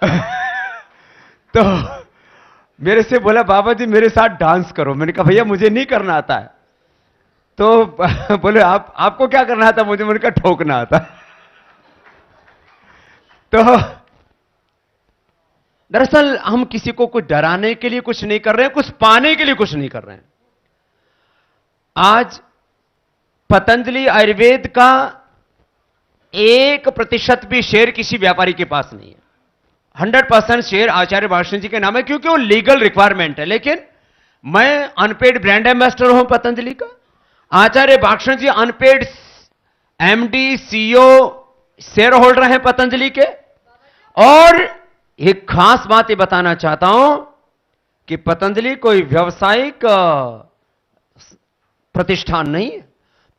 तो मेरे से बोला बाबा जी मेरे साथ डांस करो। मैंने कहा भैया मुझे नहीं करना आता है। तो बोले आपको क्या करना आता? मैंने कहा ठोकना आता। तो दरअसल हम किसी को कुछ डराने के लिए कुछ नहीं कर रहे हैं, कुछ पाने के लिए कुछ नहीं कर रहे हैं। आज पतंजलि आयुर्वेद का 1% भी शेयर किसी व्यापारी के पास नहीं है। 100% शेयर आचार्य भाषण जी के नाम है, क्योंकि वो लीगल रिक्वायरमेंट है। लेकिन मैं अनपेड ब्रांड एम्बेसडर हूं पतंजलि का। आचार्य भाषण ji unpaid MD CEO shareholder हैं पतंजलि के। और एक खास बात ये बताना चाहता हूं कि पतंजलि कोई व्यावसायिक प्रतिष्ठान नहीं है।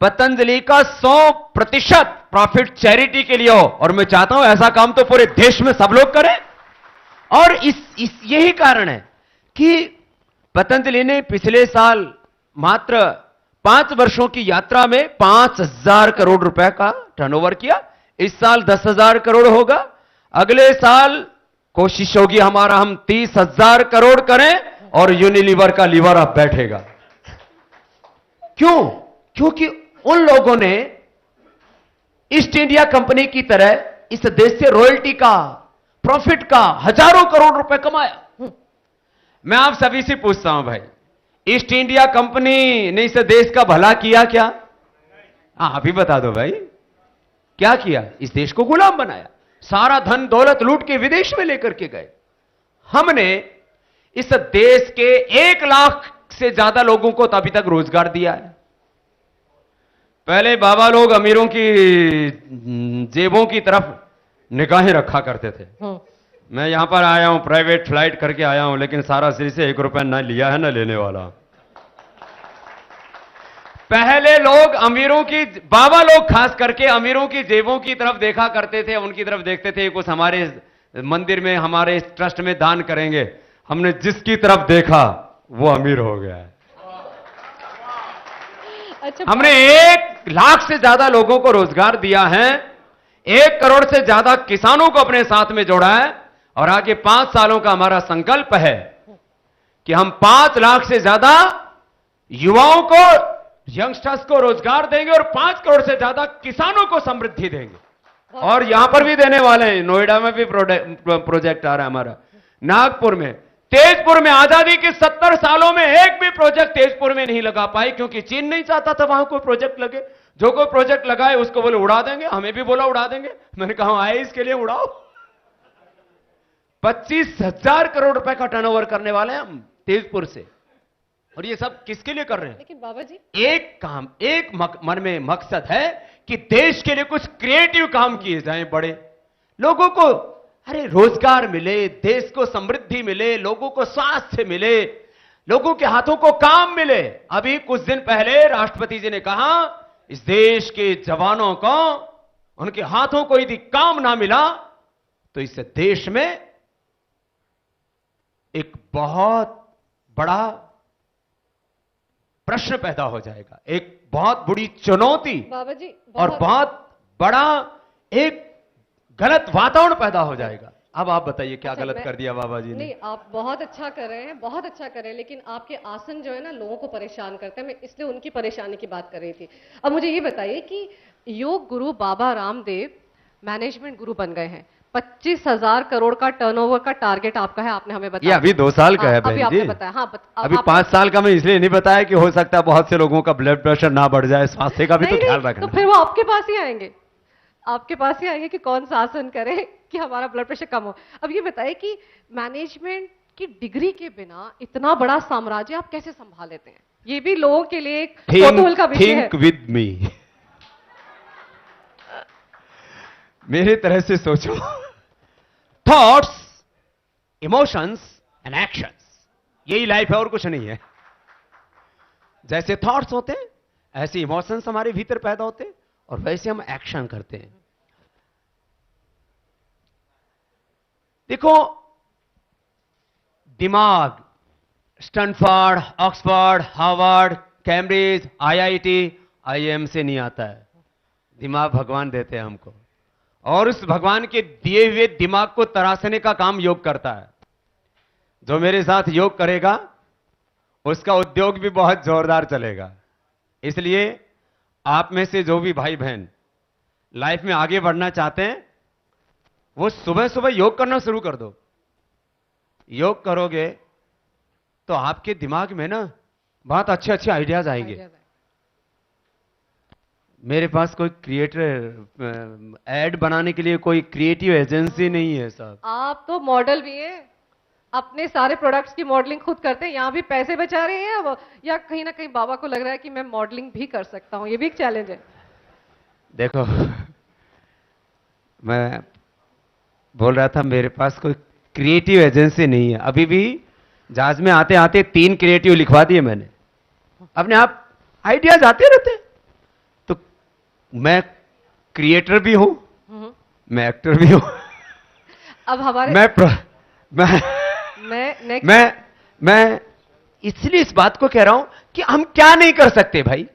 पतंजलि का 100% प्रॉफिट चैरिटी के लिए हो, और मैं चाहता हूं ऐसा काम तो पूरे देश में सब लोग करें। और यही कारण है कि पतंजलि ने पिछले साल मात्र 5 वर्षों की यात्रा में 5,000 करोड़ रुपए का टर्नओवर किया। इस साल 10,000 करोड़ होगा। अगले साल कोशिश होगी हमारा हम 30,000 करोड़ करें और यूनिलीवर का लीवर अब बैठेगा। क्यों? क्योंकि उन लोगों ने ईस्ट इंडिया कंपनी की तरह इस देश से रॉयल्टी का, प्रॉफिट का हजारों करोड़ रुपए कमाया। मैं आप सभी से पूछता हूं भाई, ईस्ट इंडिया कंपनी ने इस देश का भला किया क्या? आप ही बता दो भाई, क्या किया? इस देश को गुलाम बनाया, सारा धन दौलत लूट के विदेश में लेकर के गए। हमने इस देश के 1 लाख से ज्यादा लोगों को अभी तक रोजगार दिया है। पहले बाबा लोग अमीरों की जेबों की तरफ निगाहें रखा करते थे। मैं यहां पर आया हूं, प्राइवेट फ्लाइट करके आया हूं, लेकिन सारा सिर से 1 रुपया ना लिया है ना लेने वाला। पहले लोग अमीरों की, बाबा लोग खास करके अमीरों की जेबों की तरफ देखा करते थे, उनकी तरफ देखते थे कुछ हमारे मंदिर में, हमारे ट्रस्ट में दान करेंगे। हमने जिसकी तरफ देखा वो अमीर हो गया है। अच्छा, हमने 1 लाख से ज्यादा लोगों को रोजगार दिया है, 1 करोड़ से ज्यादा किसानों को अपने साथ में जोड़ा है। और आगे 5 सालों का हमारा संकल्प है कि हम 5 लाख से ज्यादा युवाओं को, यंगस्टर्स को रोजगार देंगे और 5 करोड़ से ज्यादा किसानों को समृद्धि देंगे। और यहां पर भी देने वाले हैं। नोएडा में भी प्रोजेक्ट आ रहा है हमारा, नागपुर में, तेजपुर में। आजादी के 70 सालों में एक भी प्रोजेक्ट तेजपुर में नहीं लगा पाए, क्योंकि चीन नहीं चाहता था वहां कोई प्रोजेक्ट लगे। जो कोई प्रोजेक्ट लगाए उसको बोले उड़ा देंगे। हमें भी बोला उड़ा देंगे। मैंने कहा आए इसके लिए उड़ाओ। 25,000 करोड़ रुपए का टर्नओवर करने वाले हैं हम तेजपुर से। और ये सब किसके लिए कर रहे हैं? लेकिन बाबा जी, एक काम, मन में मकसद है कि देश के लिए कुछ क्रिएटिव काम किए जाएं, बड़े लोगों को अरे रोजगार मिले, देश को समृद्धि मिले, लोगों को स्वास्थ्य मिले, लोगों के हाथों को काम मिले। अभी कुछ दिन पहले राष्ट्रपति जी ने कहा इस देश के जवानों को, उनके हाथों को यदि काम ना मिला तो इस देश में एक बहुत बड़ा प्रश्न पैदा हो जाएगा, एक बहुत बड़ी चुनौती बाबा जी, और बहुत बड़ा एक गलत वातावरण पैदा हो जाएगा। अब आप बताइए क्या गलत कर दिया बाबा जी ने? नहीं, आप बहुत अच्छा कर रहे हैं, बहुत अच्छा कर रहे हैं, लेकिन आपके आसन जो है ना लोगों को परेशान करते हैं। मैं इसलिए उनकी परेशानी की बात कर रही थी। अब मुझे ये बताइए कि योग गुरु बाबा रामदेव मैनेजमेंट गुरु बन गए हैं। 25,000 करोड़ का टर्नओवर का टारगेट आपका है, आपने हमें बताया। ये अभी 2 साल का है बहन जी। आपने बताया। हाँ, अभी 5 साल का मैं इसलिए नहीं बताया कि हो सकता है बहुत से लोगों का ब्लड प्रेशर ना बढ़ जाए, स्वास्थ्य का भी तो ख्याल रखना। तो फिर वो आपके पास ही आएंगे, आपके पास ही आएंगे कि कौन सा आसन करें कि हमारा ब्लड प्रेशर कम हो। अब ये बताइए कि मैनेजमेंट की डिग्री के बिना इतना बड़ा साम्राज्य आप कैसे संभाल लेते हैं? ये भी लोगों के लिए एक कौतूहल का विषय है। थिंक विद मी, मेरी तरह से सोचो। थॉट्स, इमोशंस एंड एक्शंस, यही लाइफ है और कुछ नहीं है। जैसे थॉट्स होते हैं ऐसे इमोशंस हमारे भीतर पैदा होते हैं और वैसे हम एक्शन करते हैं। देखो, दिमाग Stanford, Oxford, Harvard, Cambridge, IIT, IIM से नहीं आता है। दिमाग भगवान देते हैं हमको, और उस भगवान के दिए हुए दिमाग को तराशने का काम योग करता है। जो मेरे साथ योग करेगा उसका उद्योग भी बहुत जोरदार चलेगा। इसलिए आप में से जो भी भाई बहन लाइफ में आगे बढ़ना चाहते हैं, वो सुबह सुबह योग करना शुरू कर दो। योग करोगे तो आपके दिमाग में ना बहुत अच्छे अच्छे आइडियाज आएंगे। मेरे पास कोई क्रिएटर ऐड बनाने के लिए कोई क्रिएटिव एजेंसी नहीं है साहब। आप तो मॉडल भी हैं, अपने सारे प्रोडक्ट्स की मॉडलिंग खुद करते हैं, यहाँ भी पैसे बचा रहे हैं अब, या कहीं ना कहीं बाबा को लग रहा है कि मैं मॉडलिंग भी कर सकता हूँ, ये भी एक चैलेंज है। देखो, मैं बोल रहा था मेरे पास कोई क्रिएटिव एजेंसी नहीं है। अभी भी जहाज में आते आते 3 क्रिएटिव लिखवा दिए मैंने। अपने आप आइडियाज आते रहते। तो मैं क्रिएटर भी हूं, मैं एक्टर भी हूं। अब हमारे मैं इसलिए इस बात को कह रहा हूं कि हम क्या नहीं कर सकते भाई।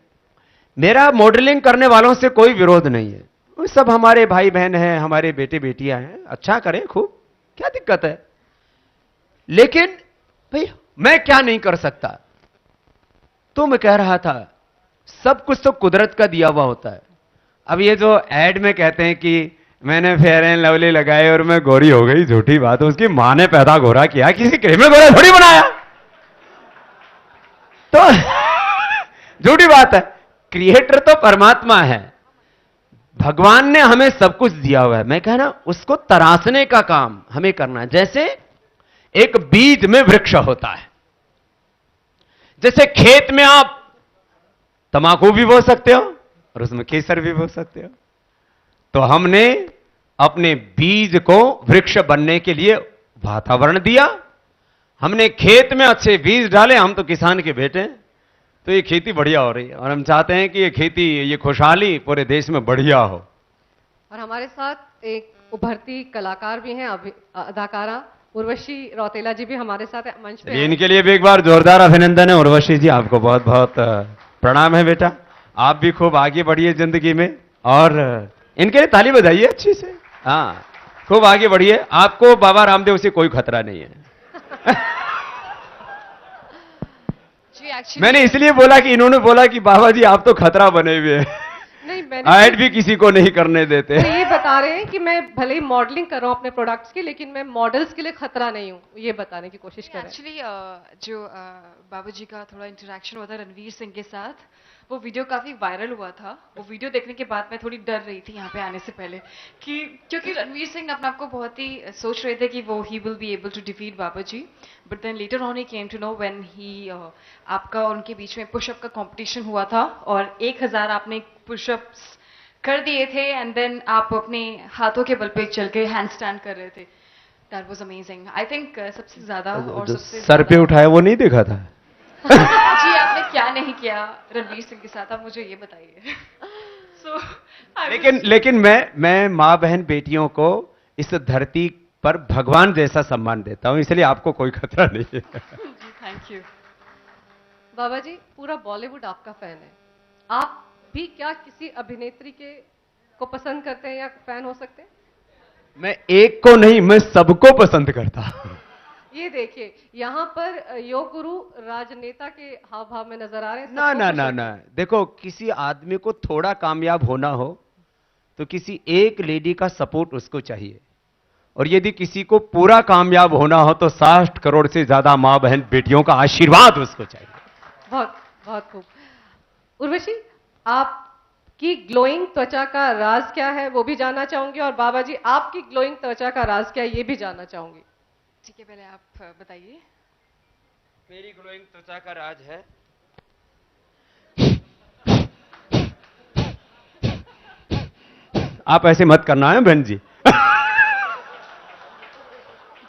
मेरा मॉडलिंग करने वालों से कोई विरोध नहीं है, वो सब हमारे भाई बहन हैं, हमारे बेटे बेटियां हैं, अच्छा करें खूब, क्या दिक्कत है। लेकिन भाई मैं क्या नहीं कर सकता। तो मैं कह रहा था सब कुछ तो कुदरत का दिया हुआ होता है। अब ये जो एड में कहते हैं कि मैंने फेयर एंड लवली लगाए और मैं गोरी हो गई, झूठी बात है। उसकी मां ने पैदा गोरा किया, किसी क्रीम में गोरा थोड़ी बनाया। तो झूठी बात है। क्रिएटर तो परमात्मा है, भगवान ने हमें सब कुछ दिया हुआ है। मैं कह रहा उसको तराशने का काम हमें करना है। जैसे एक बीज में वृक्ष होता है, जैसे खेत में आप तंबाकू भी बो सकते हो और उसमें केसर भी बो सकते हो। तो हमने अपने बीज को वृक्ष बनने के लिए वातावरण दिया, हमने खेत में अच्छे बीज डाले। हम तो किसान के बेटे हैं, तो ये खेती बढ़िया हो रही है और हम चाहते हैं कि ये खेती, ये खुशहाली पूरे देश में बढ़िया हो। और हमारे साथ एक उभरती कलाकार भी हैं, अदाकारा उर्वशी रौतेला जी भी हमारे साथ मंच पे हैं। इनके लिए भी एक बार जोरदार अभिनंदन है। उर्वशी जी, आपको बहुत बहुत प्रणाम है बेटा। आप भी खूब आगे बढ़िए जिंदगी में, और इनके लिए ताली बजाइए अच्छी से। हाँ, खूब आगे बढ़िए। आपको बाबा रामदेव से कोई खतरा नहीं है। मैंने इसलिए बोला कि इन्होंने बोला कि बाबा जी आप तो खतरा बने हुए हैं। नहीं, मैंने ऐड भी किसी को नहीं करने देते। ये बता रहे हैं कि मैं भले ही मॉडलिंग कर रहा हूँ अपने प्रोडक्ट्स की, लेकिन मैं मॉडल्स के लिए खतरा नहीं हूँ, ये बताने की कोशिश कर रहे हैं। एक्चुअली जो बाबू जी का थोड़ा इंटरेक्शन हुआ था रणवीर सिंह के साथ, वो वीडियो काफी वायरल हुआ था। वो वीडियो देखने के बाद मैं थोड़ी डर रही थी यहाँ पे आने से पहले, कि क्योंकि रणवीर सिंह अपने आप को बहुत ही सोच रहे थे कि वो ही will be able to defeat Baba ji, but then later on he came to know when he आपका और उनके बीच में पुशअप का कंपटीशन हुआ था और 1000 आपने पुशअप्स कर दिए थे, एंड देन आप अपने हाथों के बल पे चल के हैंड स्टैंड कर रहे थे। That was amazing. I think सबसे ज्यादा और सबसे सर पे उठाया वो नहीं देखा था। जी, आपने क्या नहीं किया रणवीर सिंह के साथ, आप मुझे ये बताइए। लेकिन मैं माँ बहन बेटियों को इस धरती पर भगवान जैसा सम्मान देता हूं, इसलिए आपको कोई खतरा नहीं है। जी, थैंक यू। बाबा जी, पूरा बॉलीवुड आपका फैन है। आप भी क्या किसी अभिनेत्री को पसंद करते हैं या फैन हो सकते हैं? मैं एक को नहीं, मैं सबको पसंद करता हूं। ये देखिए, यहाँ पर योग गुरु राजनेता के हाव भाव में नजर आ रहे हैं। ना ना ना ना, देखो किसी आदमी को थोड़ा कामयाब होना हो तो किसी एक लेडी का सपोर्ट उसको चाहिए, और यदि किसी को पूरा कामयाब होना हो तो 60 करोड़ से ज्यादा मां बहन बेटियों का आशीर्वाद उसको चाहिए। बहुत बहुत खूब। उर्वशी, आपकी ग्लोइंग त्वचा का राज क्या है वो भी जानना चाहूंगी, और बाबा जी आपकी ग्लोइंग त्वचा का राज क्या है ये भी जानना चाहूंगी। ठीक है, पहले आप बताइए। मेरी ग्लोइंग त्वचा का राज है आप ऐसे मत करना है बहन जी।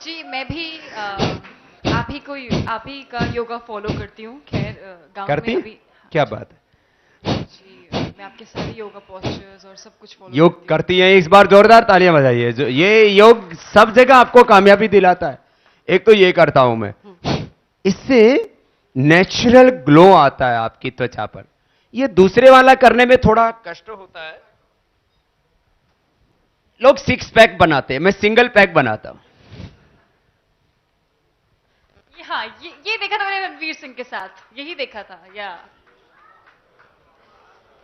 जी, मैं भी आप ही का योगा फॉलो करती हूँ। खैर गांव करती में अभी क्या बात है जी, मैं आपके सारे योगा पोस्चर्स और सब कुछ फॉलो योग करती हैं। इस बार जोरदार तालियां बजाइए। जो ये योग सब जगह आपको कामयाबी दिलाता है। एक तो ये करता हूं मैं, इससे नेचुरल ग्लो आता है आपकी त्वचा पर। ये दूसरे वाला करने में थोड़ा कष्ट होता है, लोग 6 पैक बनाते हैं, मैं सिंगल पैक बनाता हूं। हाँ, ये देखा था मैंने रणवीर सिंह के साथ, यही देखा था। या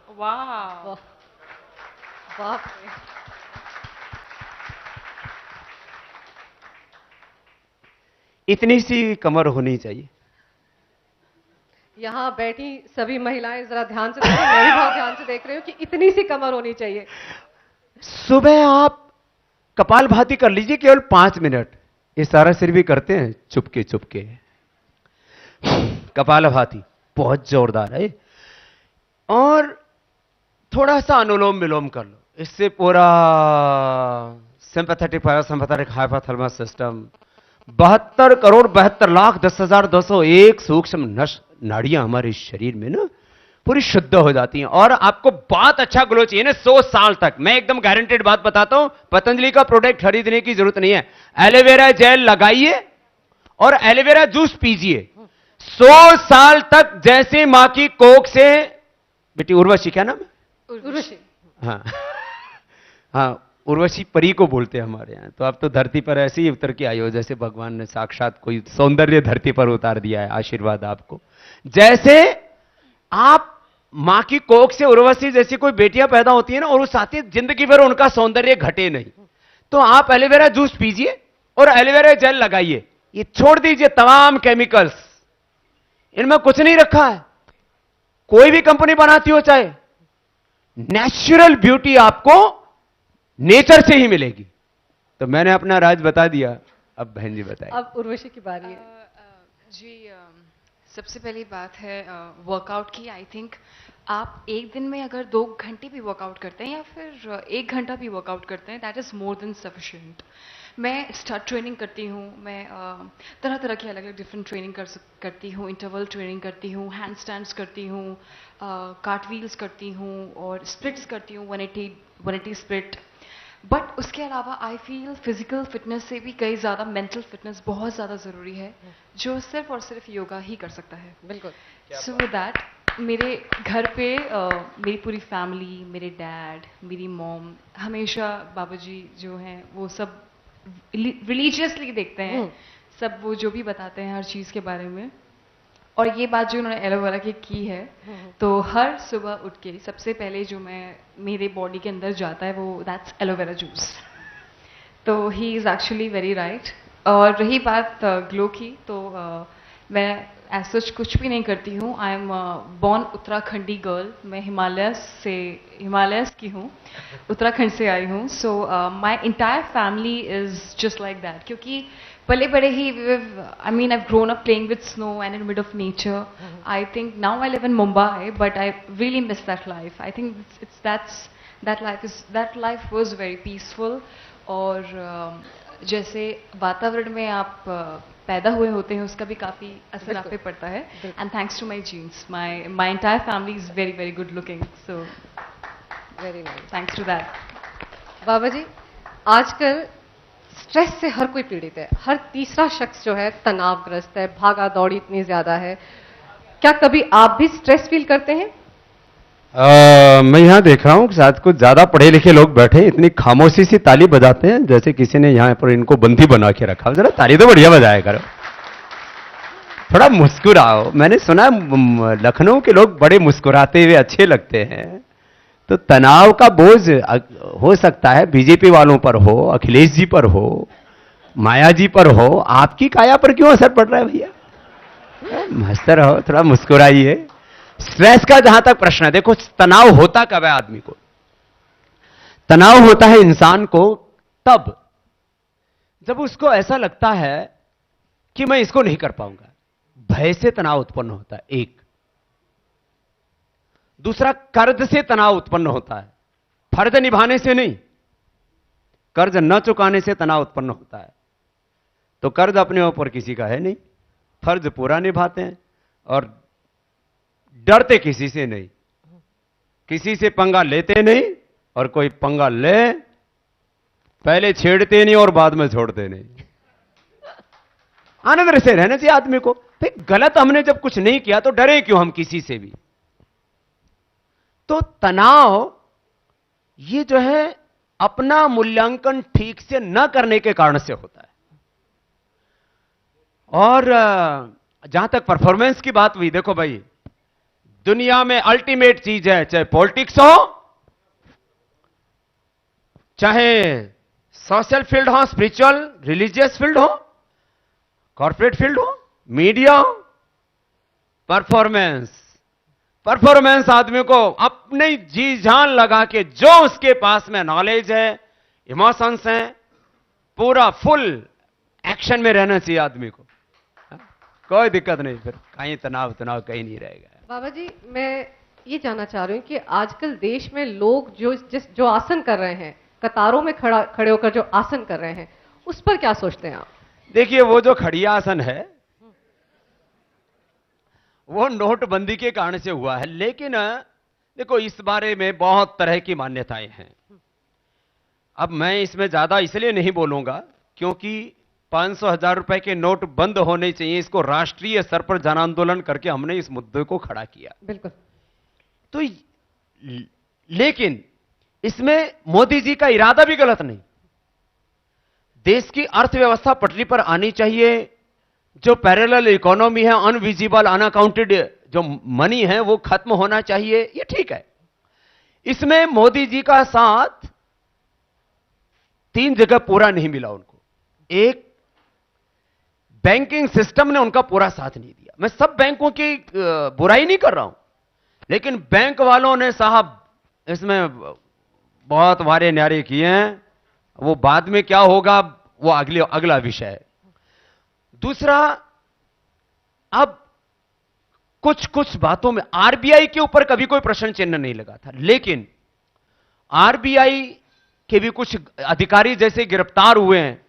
वाह, वाह, बाप रे। इतनी सी कमर होनी चाहिए। यहाँ बैठी सभी महिलाएं जरा ध्यान से देखो, मैं भी बहुत ध्यान से देख रही हूँ कि इतनी सी कमर होनी चाहिए। सुबह आप कपालभाति कर लीजिए केवल 5 मिनट। ये सारा सिर भी करते हैं चुपके चुपके। कपालभाति बहुत जोरदार है। और थोड़ा सा अनुलोम विलोम कर लो, इससे पूरा sympathetic parasympathetic hypothalamus system, 72 crore 72 lakh 10,201 सूक्ष्म नाड़ियां हमारे शरीर में ना पूरी शुद्ध हो जाती हैं। और आपको बहुत अच्छा ग्लो चाहिए ना 100 साल तक। मैं एकदम गारंटेड बात बताता हूं, पतंजलि का प्रोडक्ट खरीदने की जरूरत नहीं है। एलोवेरा जेल लगाइए और एलोवेरा जूस पीजिए, 100 साल तक जैसे मां की कोख से। बेटी उर्वशी क्या नाम है? उर्वशी। हाँ हाँ, उर्वशी परी को बोलते हैं हमारे यहाँ। तो अब तो धरती पर ऐसे ही उतर के आई हो जैसे भगवान ने साक्षात कोई सौंदर्य धरती पर उतार दिया है। आशीर्वाद आपको। जैसे आप मां की कोख से उर्वशी जैसी कोई बेटियां पैदा होती है ना, और उस साथी जिंदगी भर उनका सौंदर्य घटे नहीं, तो आप एलोवेरा जूस पीजिए और एलोवेरा जेल लगाइए। ये छोड़ दीजिए तमाम केमिकल्स, इनमें कुछ नहीं रखा है। कोई भी कंपनी बनाती हो चाहे, नेचुरल ब्यूटी आपको नेचर से ही मिलेगी। तो मैंने अपना राज बता दिया, अब बहन जी बताइए। अब उर्वशी की बारी है। जी, सबसे पहली बात है वर्कआउट की। आई थिंक आप एक दिन में अगर 2 घंटे भी वर्कआउट करते हैं या फिर 1 घंटा भी वर्कआउट करते हैं, that is more than sufficient. मैं स्टार्ट ट्रेनिंग करती हूँ, मैं तरह तरह की अलग अलग डिफरेंट ट्रेनिंग करती हूँ। इंटरवल ट्रेनिंग करती हूँ, हैंड स्टैंड्स करती हूँ, कार्टव्हील्स करती हूँ और स्प्लिट्स करती हूँ, 180 स्प्लिट। बट उसके अलावा आई फील फिजिकल फिटनेस से भी कई ज़्यादा मेंटल फिटनेस बहुत ज़्यादा ज़रूरी है, जो सिर्फ और सिर्फ योगा ही कर सकता है। बिल्कुल। सो विद दैट, मेरे घर पे मेरी पूरी फैमिली, मेरे डैड, मेरी मॉम, हमेशा बाबूजी जो हैं वो सब रिलीजियसली देखते हैं, सब वो जो भी बताते हैं हर चीज़ के बारे में। और ये बात जो उन्होंने एलोवेरा की है, तो हर सुबह उठ के सबसे पहले जो मेरे बॉडी के अंदर जाता है वो दैट्स एलोवेरा जूस। तो he is actually very right. और रही बात ग्लो की, तो मैं एज सच कुछ भी नहीं करती हूँ। I am born Uttarakhandi girl. मैं हिमालयस की हूँ, उत्तराखंड से आई हूँ। So my entire family is just like that, क्योंकि पले बड़े ही I mean I grown up playing with snow and in mid of nature. I think now I live in Mumbai, but I really miss that life. I think that life was very peaceful. और जैसे वातावरण में आप पैदा हुए होते हैं, उसका भी काफ़ी असर आप पे पड़ता है। And thanks to my genes, my entire family is very very good looking, so very nice. Thanks to that. Baba ji, आजकल स्ट्रेस से हर कोई पीड़ित है। हर तीसरा शख्स जो है तनावग्रस्त है, भागा दौड़ी इतनी ज्यादा है। क्या कभी आप भी स्ट्रेस फील करते हैं? मैं यहाँ देख रहा हूँ कि शायद कुछ ज्यादा पढ़े लिखे लोग बैठे हैं, इतनी खामोशी से ताली बजाते हैं जैसे किसी ने यहाँ पर इनको बंदी बना के रखा। जरा ताली तो बढ़िया बजाया करो, थोड़ा मुस्कुराओ। मैंने सुना लखनऊ के लोग बड़े मुस्कुराते हुए अच्छे लगते हैं। तो तनाव का बोझ हो सकता है बीजेपी वालों पर हो, अखिलेश जी पर हो, माया जी पर हो, आपकी काया पर क्यों असर पड़ रहा है भैया? हंसते रहो, थोड़ा मुस्कुराइए। स्ट्रेस का जहां तक प्रश्न है, देखो तनाव होता कब है आदमी को? तनाव होता है इंसान को तब जब उसको ऐसा लगता है कि मैं इसको नहीं कर पाऊंगा। भय से तनाव उत्पन्न होता है एक। दूसरा, कर्ज से तनाव उत्पन्न होता है, फर्ज निभाने से नहीं, कर्ज न चुकाने से तनाव उत्पन्न होता है। तो कर्ज अपने ऊपर किसी का है नहीं, फर्ज पूरा निभाते हैं और डरते किसी से नहीं, किसी से पंगा लेते नहीं, और कोई पंगा ले पहले छेड़ते नहीं और बाद में छोड़ते नहीं। आनंद से रहना चाहिए आदमी को। फिर गलत हमने जब कुछ नहीं किया तो डरे क्यों हम किसी से भी? तो तनाव ये जो है अपना मूल्यांकन ठीक से न करने के कारण से होता है। और जहां तक परफॉर्मेंस की बात हुई, देखो भाई, दुनिया में अल्टीमेट चीज है, चाहे पॉलिटिक्स हो, चाहे सोशल फील्ड हो, स्पिरिचुअल रिलीजियस फील्ड हो, कॉर्पोरेट फील्ड हो, मीडिया हो, परफॉर्मेंस। परफॉर्मेंस आदमी को अपनी जी जान लगा के, जो उसके पास में नॉलेज है, इमोशंस हैं, पूरा फुल एक्शन में रहना चाहिए आदमी को। कोई दिक्कत नहीं, फिर कहीं तनाव कहीं नहीं रहेगा। बाबा जी, मैं ये जानना चाह रही हूँ कि आजकल देश में लोग जो आसन कर रहे हैं, कतारों में खड़े होकर जो आसन कर रहे हैं, उस पर क्या सोचते हैं आप? देखिए, वो जो खड़ी आसन है वो नोटबंदी के कारण से हुआ है, लेकिन देखो, इस बारे में बहुत तरह की मान्यताएं हैं। अब मैं इसमें ज्यादा इसलिए नहीं बोलूंगा क्योंकि 500,000 रुपए के नोट बंद होने चाहिए, इसको राष्ट्रीय स्तर पर जन आंदोलन करके हमने इस मुद्दे को खड़ा किया। बिल्कुल। तो लेकिन इसमें मोदी जी का इरादा भी गलत नहीं। देश की अर्थव्यवस्था पटरी पर आनी चाहिए, जो पैरेलल इकोनॉमी है, अनविजिबल अनअकाउंटेड जो मनी है, वो खत्म होना चाहिए, ये ठीक है। इसमें मोदी जी का साथ 3 जगह पूरा नहीं मिला उनको। एक, बैंकिंग सिस्टम ने उनका पूरा साथ नहीं दिया। मैं सब बैंकों की बुराई नहीं कर रहा हूं, लेकिन बैंक वालों ने साहब इसमें बहुत वारे न्यारे किए हैं। वो बाद में क्या होगा वो अगला विषय है। दूसरा, अब कुछ बातों में आरबीआई के ऊपर कभी कोई प्रश्न चिन्ह नहीं लगा था, लेकिन आरबीआई के भी कुछ अधिकारी जैसे गिरफ्तार हुए हैं,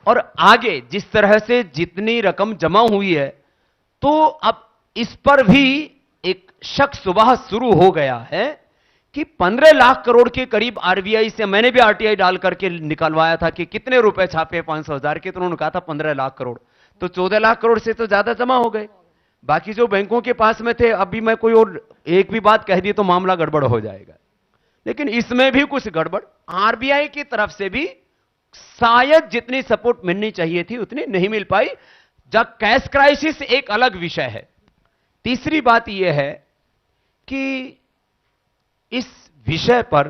और आगे जिस तरह से जितनी रकम जमा हुई है, तो अब इस पर भी एक शक सुबह शुरू हो गया है कि 15 लाख करोड़ के करीब आरबीआई से, मैंने भी आरटीआई डाल करके निकलवाया था कि कितने रुपए छापे 500,000 के, तो उन्होंने कहा था 15 लाख करोड़, तो 14 लाख करोड़ से तो ज्यादा जमा हो गए। बाकी जो बैंकों के पास में थे, अभी मैं कोई और एक भी बात कह दी तो मामला गड़बड़ हो जाएगा। लेकिन इसमें भी कुछ गड़बड़ आरबीआई की तरफ से भी शायद जितनी सपोर्ट मिलनी चाहिए थी उतनी नहीं मिल पाई। जब कैश क्राइसिस एक अलग विषय है। तीसरी बात यह है कि इस विषय पर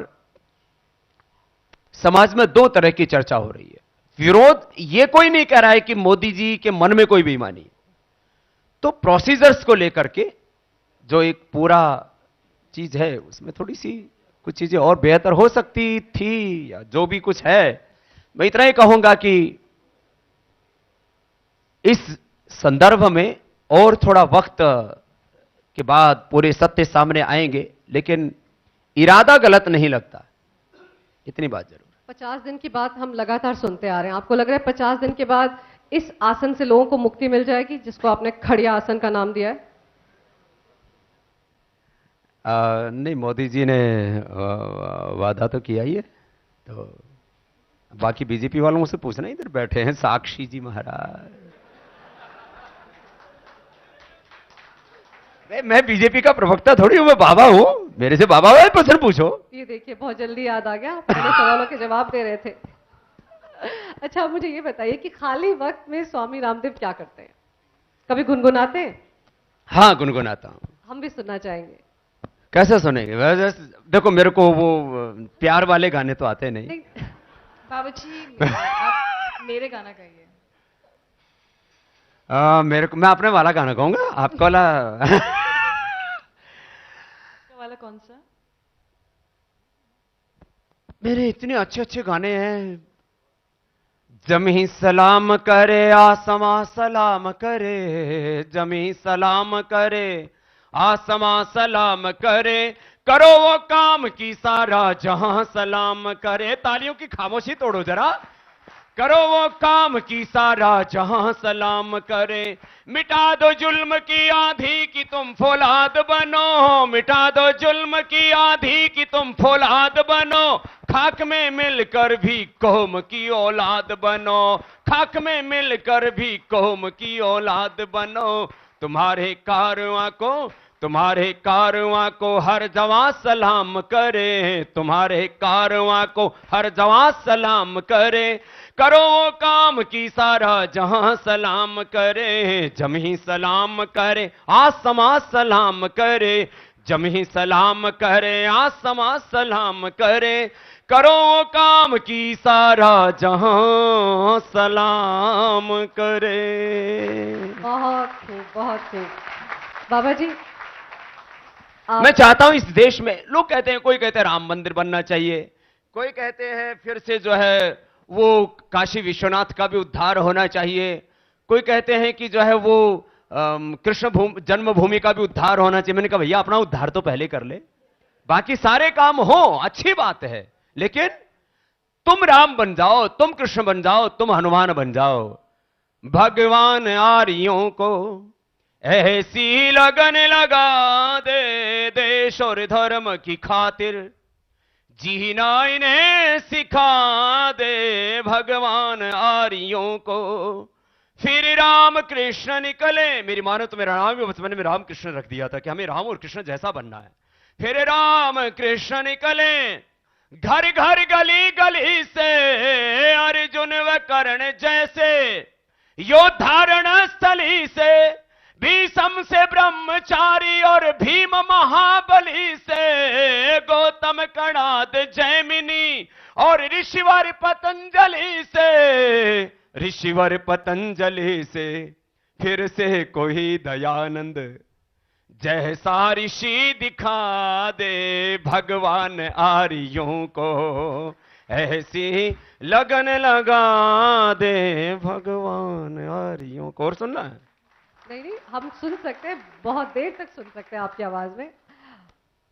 समाज में 2 तरह की चर्चा हो रही है। विरोध, ये कोई नहीं कह रहा है कि मोदी जी के मन में कोई बेईमानी है, तो प्रोसीजर्स को लेकर के जो एक पूरा चीज है, उसमें थोड़ी सी कुछ चीजें और बेहतर हो सकती थी, या जो भी कुछ है। मैं इतना ही कहूंगा कि इस संदर्भ में और थोड़ा वक्त के बाद पूरे सत्य सामने आएंगे, लेकिन इरादा गलत नहीं लगता, इतनी बात जरूर। 50 दिन की बात हम लगातार सुनते आ रहे हैं। आपको लग रहा है 50 दिन के बाद इस आसन से लोगों को मुक्ति मिल जाएगी, जिसको आपने खड़िया आसन का नाम दिया है? नहीं, मोदी जी ने वादा तो किया ही है, तो बाकी बीजेपी वालों से पूछना, इधर बैठे हैं साक्षी जी महाराज। मैं बीजेपी का प्रवक्ता थोड़ी हूं, मैं बाबा हूं, मेरे से बाबा हुआ प्रश्न पूछो। ये देखिए, बहुत जल्दी याद आ गया, पहले सवालों के जवाब दे रहे थे। अच्छा, मुझे ये बताइए कि खाली वक्त में स्वामी रामदेव क्या करते हैं? कभी गुनगुनाते हैं? हाँ, गुनगुनाता हूं। हम भी सुनना चाहेंगे। कैसे सुनेंगे? देखो, मेरे को वो प्यार वाले गाने तो आते नहीं। बाबूजी, आप मेरे गाना गाइए। मेरे को, मैं अपने वाला गाना गाऊंगा, आपका वाला। वाला कौन सा? मेरे इतने अच्छे अच्छे गाने हैं। जमी सलाम करे आसमा सलाम करे, जमी सलाम करे आसमा सलाम करे, करो वो काम की सारा जहां सलाम करे। तालियों की खामोशी तोड़ो जरा। करो वो काम की सारा जहां सलाम करे, मिटा दो जुल्म की आंधी की तुम फौलाद बनो, मिटा दो जुल्म की आंधी की तुम फौलाद बनो, खाक में मिलकर भी कौम की औलाद बनो, खाक में मिलकर भी कौम की औलाद बनो। तुम्हारे कारवां को तुम्हारे कारवां को हर जवां सलाम करे, तुम्हारे कारवां को हर जवां सलाम करे, करो वो काम की सारा जहां सलाम करे, जमी सलाम करे आसमां सलाम करे, जमी सलाम करे आसमां सलाम करे, करो वो काम की सारा जहां सलाम करे। बहुत खूब, बहुत खूब। बाबा जी मैं चाहता हूं इस देश में, लोग कहते हैं, कोई कहते हैं राम मंदिर बनना चाहिए, कोई कहते हैं फिर से जो है वो काशी विश्वनाथ का भी उद्धार होना चाहिए, कोई कहते हैं कि जो है वो कृष्ण जन्मभूमि का भी उद्धार होना चाहिए। मैंने कहा भैया अपना उद्धार तो पहले कर ले, बाकी सारे काम हो, अच्छी बात है, लेकिन तुम राम बन जाओ, तुम कृष्ण बन जाओ, तुम हनुमान बन जाओ। भगवान आर्यों को ऐसी लगन लगा दे, देश और धर्म की खातिर जीना इन्हें सिखा दे, भगवान आर्यों को फिर राम कृष्ण निकले। मेरी मानो तो मेरा नाम भी बचपन में राम कृष्ण रख दिया था कि हमें राम और कृष्ण जैसा बनना है। फिर राम कृष्ण निकले घर घर गली गली से, अर्जुन व कर्ण जैसे योद्धारण स्थली से, भीष्म से ब्रह्मचारी और भीम महाबली से, गौतम कणाद जैमिनी और ऋषिवर पतंजलि से, ऋषिवर पतंजलि से फिर से कोई दयानंद जैसा ऋषि दिखा दे, भगवान आर्यों को ऐसी लगन लगा दे, भगवान आर्यों को। और सुनना है? नहीं, हम सुन सकते हैं, बहुत देर तक सुन सकते हैं आपकी आवाज में।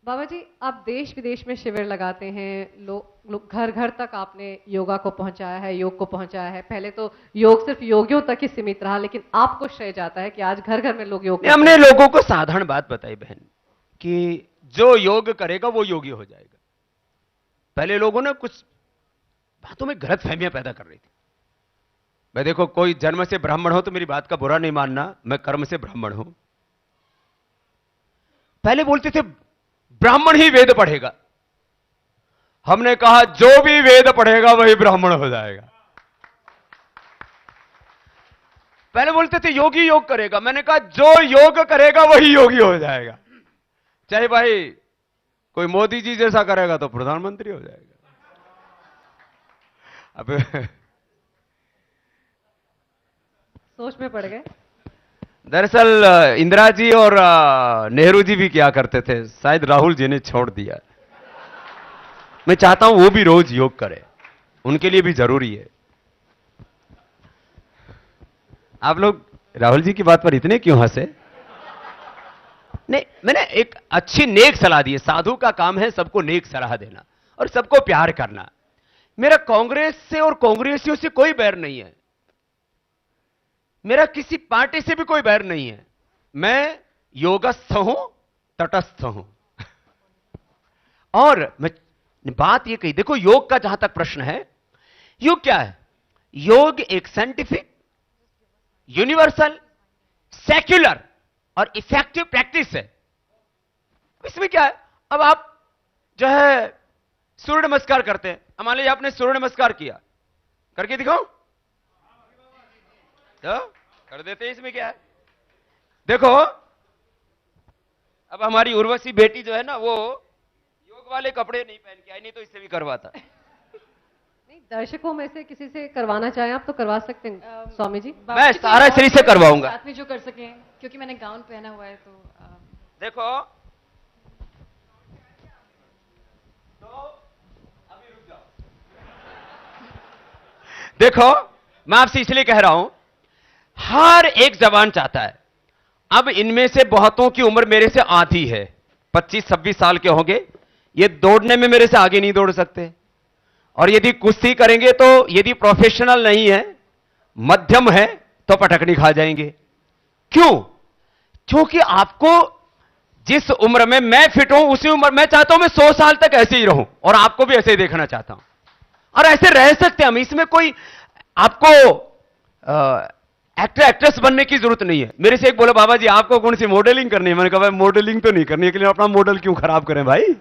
बाबा जी आप देश विदेश में शिविर लगाते हैं, लोग घर घर तक आपने योगा को पहुंचाया है, योग को पहुंचाया है। पहले तो योग सिर्फ योगियों तक ही सीमित रहा, लेकिन आपको श्रेय जाता है कि आज घर घर में लोग योग हमने लोगों को साधारण बात बताई बहन कि जो योग करेगा वो योगी हो जाएगा। पहले लोगों ने कुछ बातों में गलत फहमियां पैदा कर रही थी। मैं देखो, कोई जन्म से ब्राह्मण हो तो मेरी बात का बुरा नहीं मानना, मैं कर्म से ब्राह्मण हूं। पहले बोलते थे ब्राह्मण ही वेद पढ़ेगा, हमने कहा जो भी वेद पढ़ेगा वही ब्राह्मण हो जाएगा। पहले बोलते थे योगी योग करेगा, मैंने कहा जो योग करेगा वही योगी हो जाएगा। चाहे भाई कोई मोदी जी जैसा करेगा तो प्रधानमंत्री हो जाएगा। अब सोच में पड़ गए। दरअसल इंदिरा जी और नेहरू जी भी क्या करते थे, शायद राहुल जी ने छोड़ दिया। मैं चाहता हूं वो भी रोज योग करें, उनके लिए भी जरूरी है। आप लोग राहुल जी की बात पर इतने क्यों हंसे? नहीं, मैंने एक अच्छी नेक सलाह दी है। साधु का काम है सबको नेक सलाह देना और सबको प्यार करना। मेरा कांग्रेस से और कांग्रेसियों से कोई बैर नहीं है, मेरा किसी पार्टी से भी कोई बैर नहीं है। मैं योगस्थ हूं, तटस्थ हूं। और मैं बात ये कही, देखो योग का जहां तक प्रश्न है, योग क्या है? योग एक साइंटिफिक, यूनिवर्सल, सेक्युलर और इफेक्टिव प्रैक्टिस है। इसमें क्या है? अब आप जो है सूर्य नमस्कार करते हैं, मान लीजिए आपने सूर्य नमस्कार किया, करके दिखाओ तो कर देते हैं, इसमें क्या है? देखो अब हमारी उर्वशी बेटी जो है ना, वो योग वाले कपड़े नहीं पहन के आई, नहीं तो इससे भी करवाता। नहीं, दर्शकों में से किसी से करवाना चाहें आप तो करवा सकते हैं स्वामी जी। मैं सारा शरीर से करवाऊंगा, साथ में जो कर सके, क्योंकि मैंने गाउन पहना हुआ है। तो देखो तो अभी रुक जाओ। देखो मैं आपसे इसलिए कह रहा हूं, हर एक जवान चाहता है। अब इनमें से बहुतों की उम्र मेरे से आधी है, 25-26 साल के होंगे, ये दौड़ने में मेरे से आगे नहीं दौड़ सकते। और यदि कुश्ती करेंगे तो यदि प्रोफेशनल नहीं है, मध्यम है, तो पटकनी खा जाएंगे। क्यों? क्योंकि आपको जिस उम्र में मैं फिट हूं, उसी उम्र मैं चाहता हूं मैं 100 साल तक ऐसे ही रहूं, और आपको भी ऐसे ही देखना चाहता हूं। और ऐसे रह सकते हैं हम, इसमें कोई आपको एक्टर एक्ट्रेस बनने की जरूरत नहीं है। मेरे से एक बोला, बाबा जी आपको कौन सी मॉडलिंग करनी है? मैंने कहा भाई मॉडलिंग तो नहीं करनी है, लेकिन अपना मॉडल क्यों खराब करें भाई।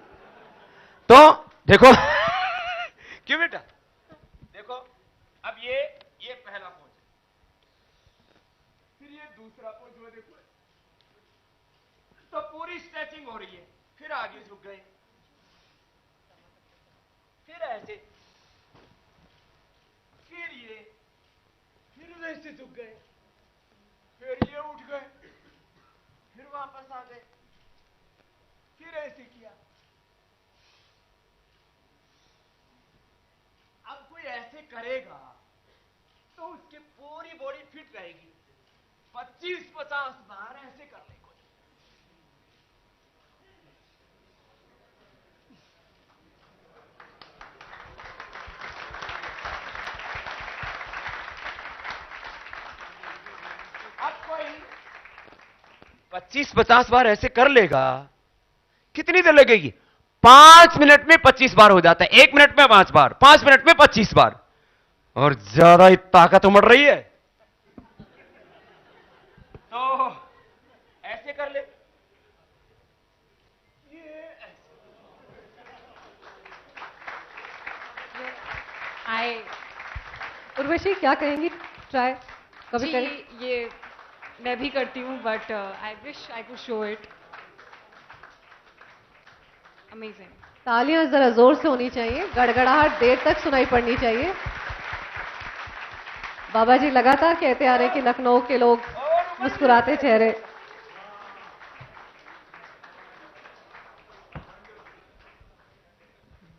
तो देखो क्यों बेटा, देखो अब ये पहला पोज, फिर ये दूसरा पोज में देखो, तो पूरी स्ट्रेचिंग हो रही है। फिर आगे झुक गए, फिर ऐसे, फिर ये, फिर वैसे झुक गए, फिर ये उठ गए, फिर वापस आ गए, फिर ऐसे किया। अब कोई ऐसे करेगा तो उसकी पूरी बॉडी फिट रहेगी। 25-50 बार ऐसे कर ले कोई। अब कोई 25-50 बार ऐसे कर लेगा, कितनी देर लगेगी? 5 मिनट में 25 बार हो जाता है, 1 मिनट में 5 बार, 5 मिनट में 25 बार। और ज्यादा ही ताकत उमड़ रही है तो ऐसे कर ले, ये ऐसे। उर्वशी क्या कहेंगी? ट्राई कभी जी, करें? ये मैं भी करती हूँ, but I wish I could show it. Amazing. तालियां जरा जोर से होनी चाहिए, गड़गड़ाहट देर तक सुनाई पड़नी चाहिए। बाबा जी लगातार कहते आ रहे कि लखनऊ के लोग मुस्कुराते चेहरे।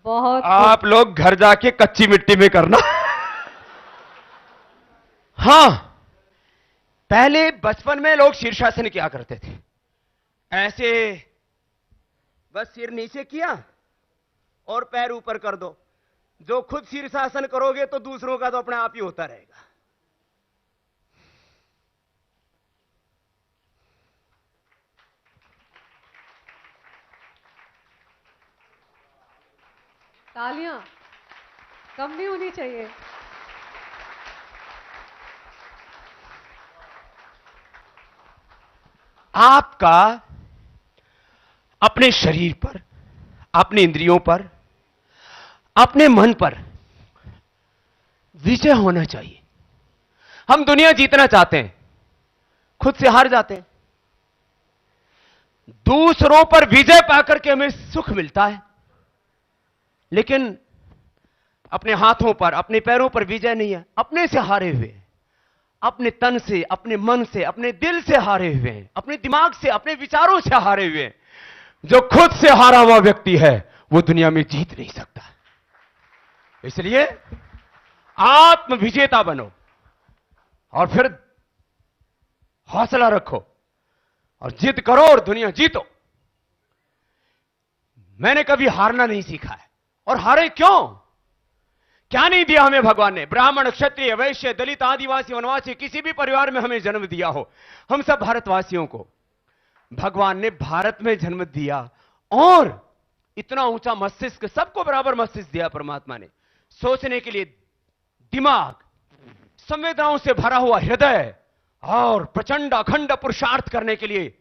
बहुत आप लोग घर जाके कच्ची मिट्टी में करना। हां, पहले बचपन में लोग शीर्षासन किया करते थे, ऐसे बस सिर नीचे किया और पैर ऊपर कर दो। जो खुद शीर्षासन करोगे तो दूसरों का तो अपने आप ही होता रहेगा। तालियां कम नहीं होनी चाहिए। आपका अपने शरीर पर, अपने इंद्रियों पर, अपने मन पर विजय होना चाहिए। हम दुनिया जीतना चाहते हैं, खुद से हार जाते हैं। दूसरों पर विजय पाकर के हमें सुख मिलता है, लेकिन अपने हाथों पर, अपने पैरों पर विजय नहीं है। अपने से हारे हुए, अपने तन से, अपने मन से, अपने दिल से हारे हुए हैं, अपने दिमाग से, अपने विचारों से हारे हुए हैं। जो खुद से हारा हुआ व्यक्ति है वो दुनिया में जीत नहीं सकता। इसलिए आत्म विजेता बनो और फिर हौसला रखो और जिद करो और दुनिया जीतो। मैंने कभी हारना नहीं सीखा है। और हारे क्यों? क्या नहीं दिया हमें भगवान ने? ब्राह्मण, क्षत्रिय, वैश्य, दलित, आदिवासी, वनवासी, किसी भी परिवार में हमें जन्म दिया हो, हम सब भारतवासियों को भगवान ने भारत में जन्म दिया और इतना ऊंचा मस्तिष्क, सबको बराबर मस्तिष्क दिया परमात्मा ने। सोचने के लिए दिमाग, संवेदनाओं से भरा हुआ हृदय और प्रचंड अखंड पुरुषार्थ करने के लिए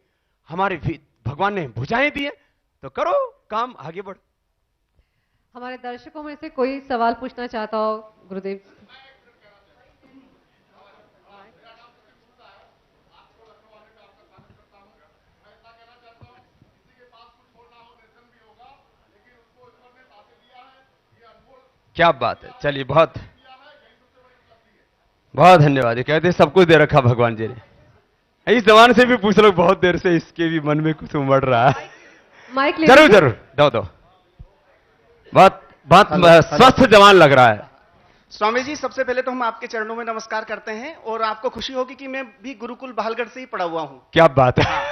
हमारे भगवान ने भुजाएं दी है। तो करो काम, आगे बढ़ो। हमारे दर्शकों में से कोई सवाल पूछना चाहता हो गुरुदेव? क्या बात है, चलिए बहुत बहुत धन्यवाद। कहते सब कुछ दे रखा भगवान जी ने। इस जवान से भी पूछ लो, बहुत देर से इसके भी मन में कुछ उमड़ रहा है। माइक ले जरूर जरूर दो। बहुत बहुत स्वस्थ जवान लग रहा है। स्वामी जी, सबसे पहले तो हम आपके चरणों में नमस्कार करते हैं और आपको खुशी होगी कि मैं भी गुरुकुल बहालगढ़ से ही पढ़ा हुआ हूँ। क्या बात है।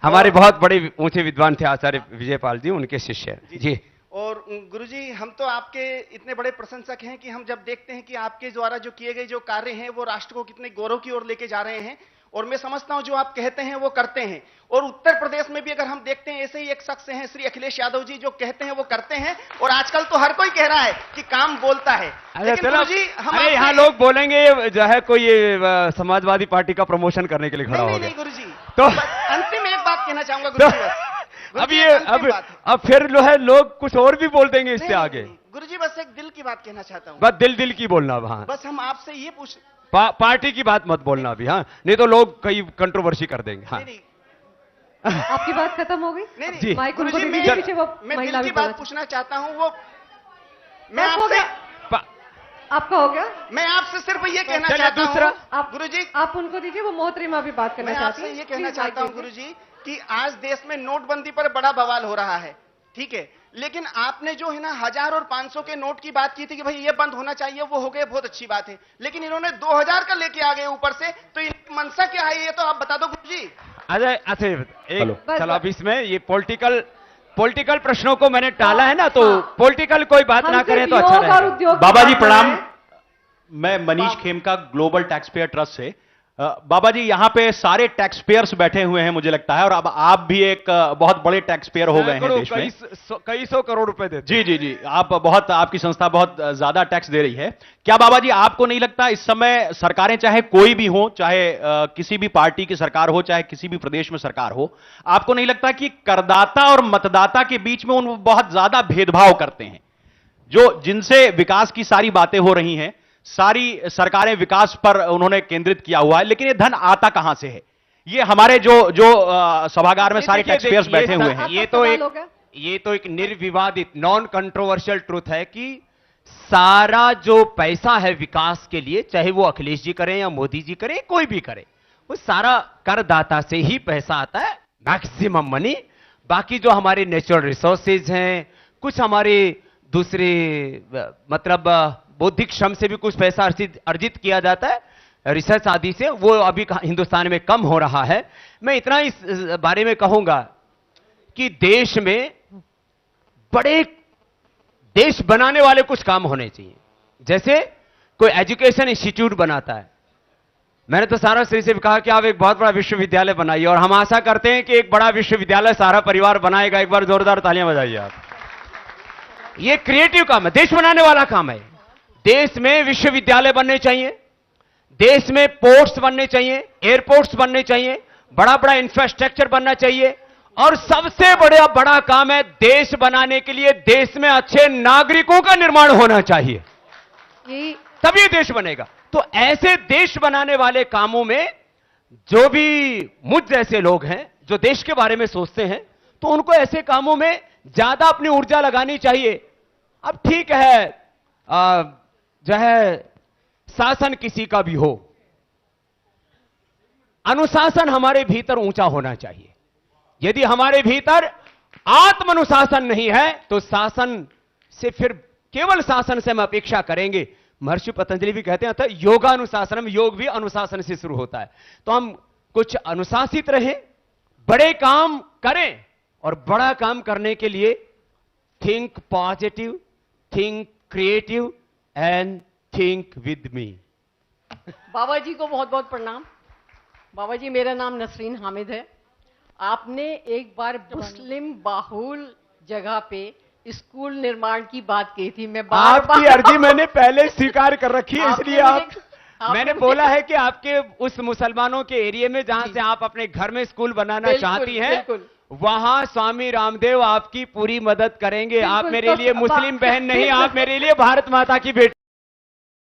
हमारे बहुत बड़े ऊंचे विद्वान थे आचार्य विजयपाल जी, उनके शिष्य जी। और गुरुजी, हम तो आपके इतने बड़े प्रशंसक हैं कि हम जब देखते हैं कि आपके द्वारा जो किए गए जो कार्य हैं वो राष्ट्र को कितने गौरव की ओर लेके जा रहे हैं, और मैं समझता हूं जो आप कहते हैं वो करते हैं। और उत्तर प्रदेश में भी अगर हम देखते हैं ऐसे ही एक शख्स हैं श्री अखिलेश यादव जी, जो कहते हैं वो करते हैं। और आजकल तो हर कोई कह रहा है कि काम बोलता है। लेकिन गुरुजी हम यहाँ लोग बोलेंगे जो है कोई समाजवादी पार्टी का प्रमोशन करने के लिए खड़ा हो गया। नहीं गुरुजी, तो अंतिम एक बात कहना चाहूंगा गुरुजी बस। अब ये अब फिर जो है लोग कुछ और भी बोल देंगे इससे आगे। गुरुजी बस एक दिल की बात कहना चाहता हूँ। बस दिल की बोलना। हाँ, बस हम आपसे ये पूछ पार्टी की बात मत बोलना अभी। हाँ, नहीं तो लोग कई कंट्रोवर्सी कर देंगे। हाँ, आपकी बात खत्म हो गई? नहीं माइक उनको गुरुजी, दे दीजिए, पीछे वो मैं महिला दिल की भी बात बोला। पूछना चाहता हूँ। वो मैं बस हो आपसे गया? आपका हो गया? मैं आपसे सिर्फ ये कहना चलिए, चाहता दूसरा। हूँ आप गुरुजी, आप उनको दीजिए, वो मोहतरिमा भी बात करना मैं चाहती आपसे है। ये कहना Please, चाहता माइक हूँ दीजिए। गुरुजी कि आज देश में नोटबंदी पर बड़ा बवाल हो रहा है, ठीक है, लेकिन आपने जो है ना 1000 और 500 के नोट की बात की थी कि भाई ये बंद होना चाहिए, वो हो गए, बहुत अच्छी बात है। लेकिन इन्होंने 2000 का लेके आ गए ऊपर से, तो इनकी मंशा क्या है ये तो आप बता दो गुरुजी। अच्छा एक बस, चलो, बस। अब इसमें ये पॉलिटिकल प्रश्नों को मैंने टाला है ना, तो पॉलिटिकल कोई बात ना करें तो अच्छा रहेगा। बाबा जी प्रणाम। मैं Manish Khemka, global tax payer trust से। बाबा जी, यहाँ पे सारे टैक्स पेयर्स बैठे हुए हैं मुझे लगता है, और अब आप भी एक बहुत बड़े टैक्स पेयर हो गए हैं देश में। कई सौ करोड़ रुपए देते। जी, आपकी संस्था बहुत ज्यादा टैक्स दे रही है। क्या बाबा जी आपको नहीं लगता इस समय सरकारें, चाहे कोई भी हो, चाहे किसी भी पार्टी की सरकार हो, चाहे किसी भी प्रदेश में सरकार हो, आपको नहीं लगता कि करदाता और मतदाता के बीच में उन बहुत ज्यादा भेदभाव करते हैं? जिनसे विकास की सारी बातें हो रही हैं, सारी सरकारें विकास पर उन्होंने केंद्रित किया हुआ है, लेकिन ये धन आता कहां से है? ये हमारे जो सभागार में सारे टैक्स पेयर्स बैठे हुए हैं। ये तो एक निर्विवादित नॉन कंट्रोवर्शियल ट्रूथ है कि सारा जो पैसा है विकास के लिए, चाहे वो अखिलेश जी करें या मोदी जी करें, कोई भी करे, वो सारा करदाता से ही पैसा आता है, मैक्सिमम मनी। बाकी जो हमारे नेचुरल रिसोर्सेज हैं, कुछ हमारे दूसरे मतलब बौद्धिक श्रम से भी कुछ पैसा अर्जित किया जाता है, रिसर्च आदि से, वो अभी हिंदुस्तान में कम हो रहा है। मैं इतना इस बारे में कहूंगा कि देश में बड़े देश बनाने वाले कुछ काम होने चाहिए। जैसे कोई एजुकेशन इंस्टीट्यूट बनाता है, मैंने तो सारा श्री से भी कहा कि आप एक बहुत बड़ा विश्वविद्यालय बनाइए, और हम आशा करते हैं कि एक बड़ा विश्वविद्यालय सारा परिवार बनाएगा। एक बार जोरदार तालियां बजाइए आप। ये क्रिएटिव काम है, देश बनाने वाला काम है। देश में विश्वविद्यालय बनने चाहिए, देश में पोर्ट्स बनने चाहिए, एयरपोर्ट्स बनने चाहिए, बड़ा बड़ा इंफ्रास्ट्रक्चर बनना चाहिए, और सबसे बड़ा काम है देश बनाने के लिए देश में अच्छे नागरिकों का निर्माण होना चाहिए, तभी देश बनेगा। तो ऐसे देश बनाने वाले कामों में जो भी मुझ जैसे लोग हैं जो देश के बारे में सोचते हैं, तो उनको ऐसे कामों में ज्यादा अपनी ऊर्जा लगानी चाहिए। अब ठीक है, जो है शासन किसी का भी हो, अनुशासन हमारे भीतर ऊंचा होना चाहिए। यदि हमारे भीतर आत्म अनुशासन नहीं है तो शासन से, फिर केवल शासन से हम अपेक्षा करेंगे। महर्षि पतंजलि भी कहते हैं था योगानुशासनम, योग भी अनुशासन से शुरू होता है। तो हम कुछ अनुशासित रहें, बड़े काम करें, और बड़ा काम करने के लिए think positive, think creative and think with me. Baba ji को बहुत बहुत प्रणाम। बाबा जी, मेरा नाम नसरीन हामिद है। आपने एक बार मुस्लिम बाहुल जगह पे स्कूल निर्माण की बात की थी। मैं आपकी अर्जी मैंने पहले स्वीकार कर रखी है, इसलिए मैंने बोला है कि आपके उस मुसलमानों के एरिया में जहां से आप अपने घर में स्कूल बनाना चाहती हैं, वहां स्वामी रामदेव आपकी पूरी मदद करेंगे। आप मेरे लिए मुस्लिम बहन नहीं, आप मेरे लिए भारत माता की बेटी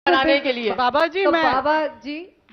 बनाने के लिए। बाबा जी, तो मैं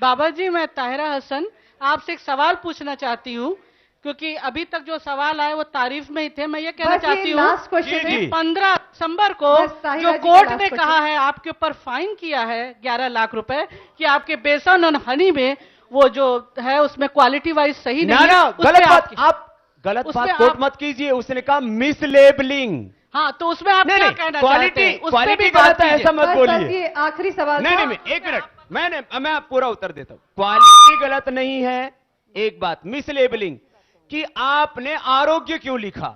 बाबा जी मैं ताहिरा हसन आपसे एक सवाल पूछना चाहती हूँ, क्योंकि अभी तक जो सवाल आए वो तारीफ में ही थे। मैं ये कहना चाहती हूँ कि 15 दिसंबर को जो कोर्ट ने कहा है, आपके ऊपर फाइन किया है 11 लाख रुपए, कि आपके बेसन और हनी में वो जो है उसमें क्वालिटी वाइज सही नहीं है। आप गलत बात कोट मत कीजिए। उसने कहा मिसलेबलिंग। हाँ, तो उसमें आप क्या कहना चाहते हैं? क्वालिटी भी गलत है, ऐसा मत बोलिए। आखिरी सवाल। नहीं, एक मिनट, मैं पूरा उत्तर देता हूं। क्वालिटी गलत नहीं है। एक बात मिसलेबलिंग कि आपने आरोग्य क्यों लिखा,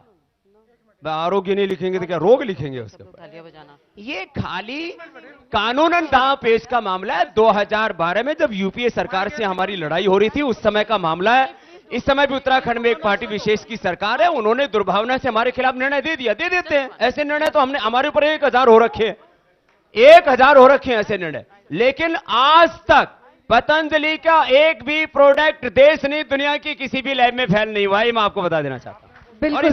आरोग्य नहीं लिखेंगे तो क्या रोग लिखेंगे उसके ऊपर? तालियां बजाना। ये खाली कानूनन दांव पेच का मामला है। 2012 में जब यूपीए सरकार से हमारी लड़ाई हो रही थी उस समय का मामला है। इस समय भी उत्तराखंड में एक पार्टी विशेष की सरकार है, उन्होंने दुर्भावना से हमारे खिलाफ निर्णय दे दिया, दे देते हैं ऐसे निर्णय। तो हमने हमारे ऊपर 1000 हो रखे हैं, 1000 हो रखे हैं ऐसे निर्णय। लेकिन आज तक पतंजलि का एक भी प्रोडक्ट देश नहीं दुनिया की किसी भी लैब में फेल नहीं हुआ, ये मैं आपको बता देना चाहता हूं। और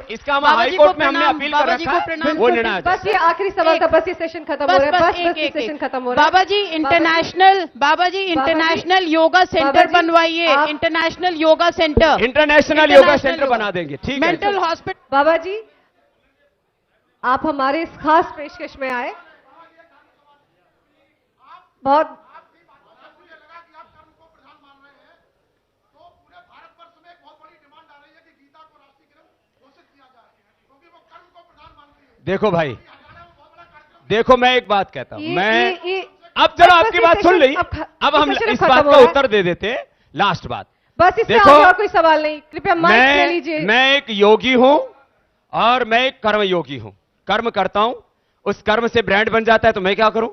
इसका हम हाई कोर्ट में हमने अपील कर रखा है, वो निर्णय। बस ये आखिरी सवाल था, बस ये सेशन खत्म हो रहा है, बस ये सेशन खत्म हो रहा है। बाबा जी इंटरनेशनल योगा सेंटर बनवाइए, international yoga centre, international yoga centre बना देंगे, ठीक है। Mental hospital. बाबा जी आप हमारे इस खास पेशकश में आए, बहुत देखो भाई, देखो मैं एक बात कहता हूं, मैं अब चलो बस आपकी ये बात सुन ली, अब हम सेशन इस खत्म बात हो का रहा है। उत्तर दे देते हैं। लास्ट बात, बस इससे देखो, आगे और कोई सवाल नहीं, कृपया माइक ले लीजिए। मैं एक योगी हूं और मैं एक कर्म योगी हूं। कर्म करता हूं, उस कर्म से ब्रांड बन जाता है तो मैं क्या करूं?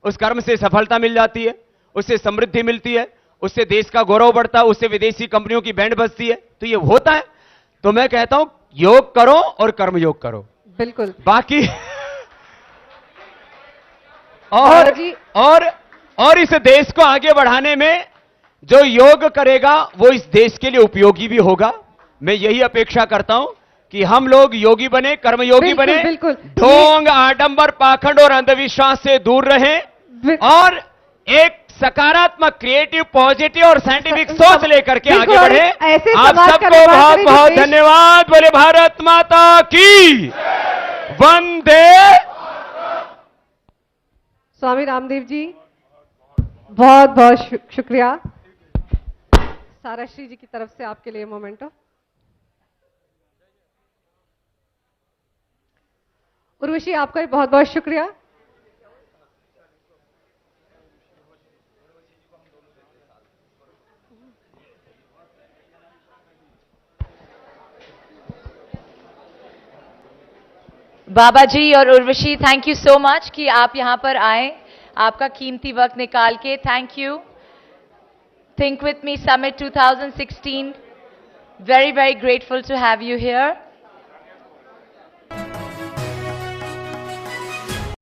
उस कर्म से सफलता मिल जाती है, उससे समृद्धि मिलती है, उससे देश का गौरव बढ़ता है, उससे विदेशी कंपनियों की बैंड बजती है, तो ये होता है। तो मैं कहता हूं योग करो और कर्म योग करो, बिल्कुल। बाकी जी और इस देश को आगे बढ़ाने में जो योग करेगा वो इस देश के लिए उपयोगी भी होगा। मैं यही अपेक्षा करता हूं कि हम लोग योगी बने, कर्मयोगी बने, बिल्कुल। ढोंग, आडंबर, पाखंड और अंधविश्वास से दूर रहें और एक सकारात्मक, क्रिएटिव, पॉजिटिव और साइंटिफिक सोच लेकर के आगे बढ़े। ऐसे आप समाज सबको का निर्माण बहुत करें बहुत जो देश- धन्यवाद। बोले भारत माता की वंदे। स्वामी रामदेव जी बहुत बहुत शुक्रिया। साराश्री जी की तरफ से आपके लिए मोमेंटो। उर्वशी आपका भी बहुत बहुत शुक्रिया। बाबा जी और Urvashi, thank you so much कि आप यहाँ पर आए, आपका कीमती वक्त निकाल के। Thank you. Think with me summit 2016, very very grateful to have you here.